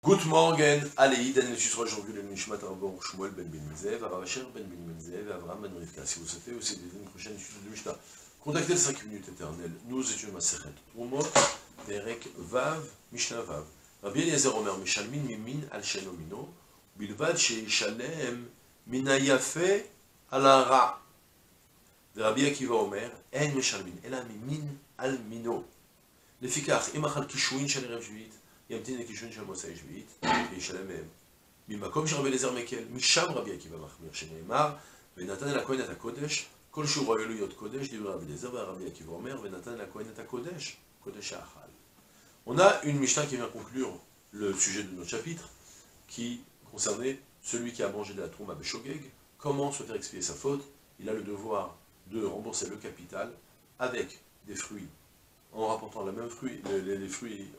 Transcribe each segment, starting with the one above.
Good morning, allez, Dan sera aujourd'hui le Nishmat Arbor Shmuel ben Binzev, Aravasher ben Binzev, Avram ben Rivka. Si vous souhaitez aussi une prochaine étude de Mishnah, contactez les 5 minutes éternelles. Nous étudions Masechet Trumot, Perek Vav, Mishnah Vav. Rabbi Eliezer Omer, Mishalmin Mimin al Shenomino, Bilvad Sheishalem Minayafe al Ra. Rabbi Akiva Omer, En Mishalmin, Ela Mimin al Mino. לפיכך, אם אכל קישואין של ערב שביעית, ימתין לקישואין של מוצאי שביעית, וישלם מהם. ממקום שרבי אליעזר מקל, משם רבי עקיבא מחמיר, שנאמר, ונתן אל הכהן את הקודש, כל שהוא ראוי להיות קודש, דברי רבי אליעזר, ורבי עקיבא אומר, ונתן אל הכהן את הקודש, קודש האכל. On a une Mishnah qui vient conclure le sujet de notre chapitre, qui concernait celui qui a mangé de la trouma beshogeg, comment se faire expier sa faute. Il a le devoir de rembourser le capital avec des fruits, en rapportant les fruits,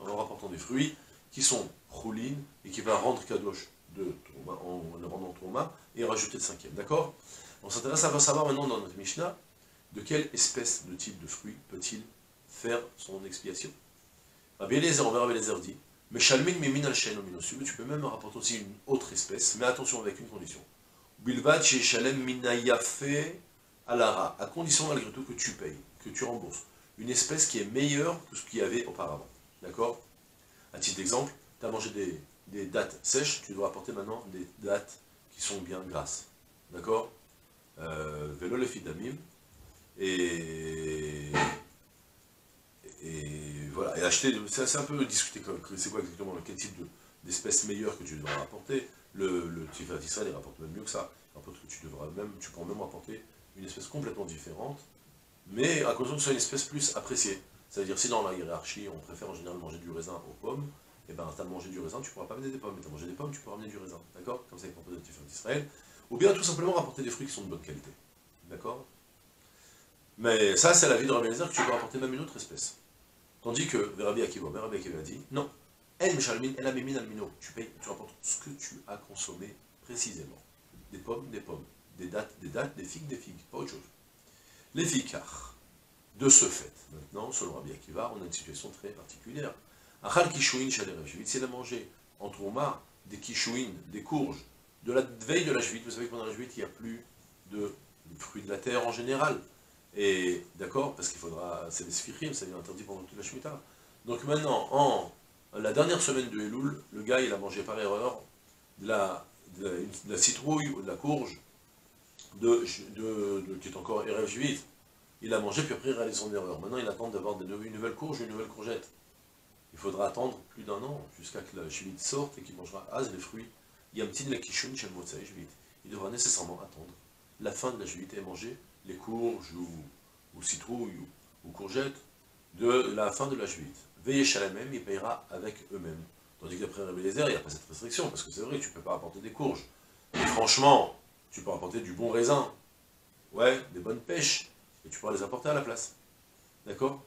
en rapportant des fruits qui sont choulin et qui va rendre kadosh de trouma, en le rendant trouma et rajouter le cinquième. D'accord? On s'intéresse à savoir maintenant dans notre Mishnah de quelle espèce de type de fruit peut-il faire son expiation. Rabbi Eliezer, Rabbi Eliezer dit, mais shalmin mimin al shenomino, tu peux même rapporter aussi une autre espèce, mais attention avec une condition. Bilvad chez shalem minayafe alara, à condition malgré tout que tu payes, que tu rembourses une espèce qui est meilleure que ce qu'il y avait auparavant. D'accord? À titre d'exemple, tu as mangé des dattes sèches, tu dois apporter maintenant des dattes qui sont bien grasses. D'accord? Vélo le fidamim. Et voilà. Et acheter, c'est un peu discuter, c'est quoi exactement, quel type d'espèce meilleure que tu devras apporter. Le Tifat Israël, il rapporte même mieux que ça. Il rapporte que tu pourras même apporter une espèce complètement différente, mais à condition que ce soit une espèce plus appréciée. C'est-à-dire, si dans la hiérarchie, on préfère en général manger du raisin aux pommes, et bien, tu as mangé du raisin, tu ne pourras pas amener des pommes. Mais tu as mangé des pommes, tu pourras amener du raisin. D'accord? Comme ça, il propose le Tifat d'Israël. Ou bien, tout simplement, rapporter des fruits qui sont de bonne qualité. D'accord? Mais ça, c'est la vie de Rabbi Eliezer, que tu dois apporter même une autre espèce. Tandis que, Rabbi Akiva a dit, non, tu rapportes ce que tu as consommé précisément. Des pommes, des dattes, des figues, pas autre chose. Les fikar, de ce fait, maintenant, selon Rabbi Akiva, on a une situation très particulière. Achal kishouin shel erev shvit, s'il a mangé en trouma des kishouin, des courges, de la veille de la shvit, vous savez que pendant la shvit, il n'y a plus de fruits de la terre en général. Et d'accord, parce qu'il faudra, c'est des sfichim, ça devient interdit pendant toute la shmita. Donc maintenant, en la dernière semaine de Elul, le gars, il a mangé par erreur de la citrouille ou de la courge, qui est encore erev shvit. Il a mangé, puis après il réalise son erreur. Maintenant, il attend d'avoir une nouvelle courge ou une nouvelle courgette. Il faudra attendre plus d'1 an, jusqu'à que la shvit sorte et qu'il mangera les fruits. Yamtin le kishun shel motzai shvit. Il devra nécessairement attendre la fin de la shvit et manger les courges ou citrouilles ou courgettes de la fin de la shvit. Veillez shalamem, il payera avec eux-mêmes. Tandis que d'après Rabbi Eliezer, il n'y a pas cette restriction, parce que c'est vrai, tu ne peux pas apporter des courges. Mais franchement, tu peux apporter du bon raisin, ouais, des bonnes pêches, et tu pourras les apporter à la place. D'accord?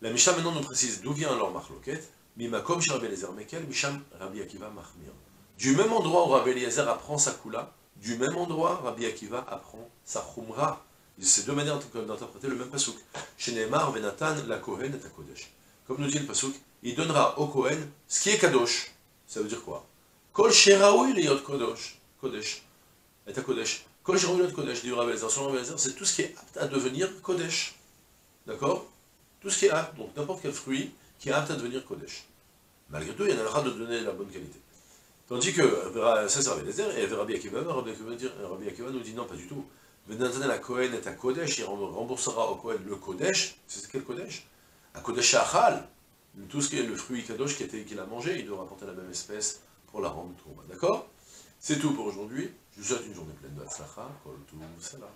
La Mishnah maintenant nous précise d'où vient alors Marloket, Mimakom chez Rabbi Eliezer Mekel, Misham Rabbi Akiva Mahmir. Du même endroit où Rabbi Eliezer apprend sa Kula, du même endroit Rabbi Akiva apprend sa Chumra. C'est deux manières d'interpréter le même pasuk. Shenemar venatan la Kohen et Kodesh. Comme nous dit le pasuk, il donnera au Kohen ce qui est Kadosh. Ça veut dire quoi? Kol sheraoui liyot Kodesh. Et Kodesh. Kol sheraoui liyot Kodesh, dit Rabbi Eliezer. Selon Rabbi Eliezer, c'est tout ce qui est apte à devenir Kodesh. D'accord? Tout ce qui est apte, donc n'importe quel fruit qui est apte à devenir Kodesh. Malgré tout, il y en a le droit de donner la bonne qualité. Tandis que, ça c'est Rabbi Eliezer, et Rabbi Akiva nous dit non, pas du tout. Venatane la Kohen est à Kodesh, il remboursera au Kohen le Kodesh. C'est quel Kodesh? À Kodesh Achal, tout ce qui est le fruit Kadosh qu'il a mangé, il doit rapporter la même espèce pour la rendre Trouma. D'accord? C'est tout pour aujourd'hui. Je vous souhaite une journée pleine de Hatzlacha, Kol Tuv Salah.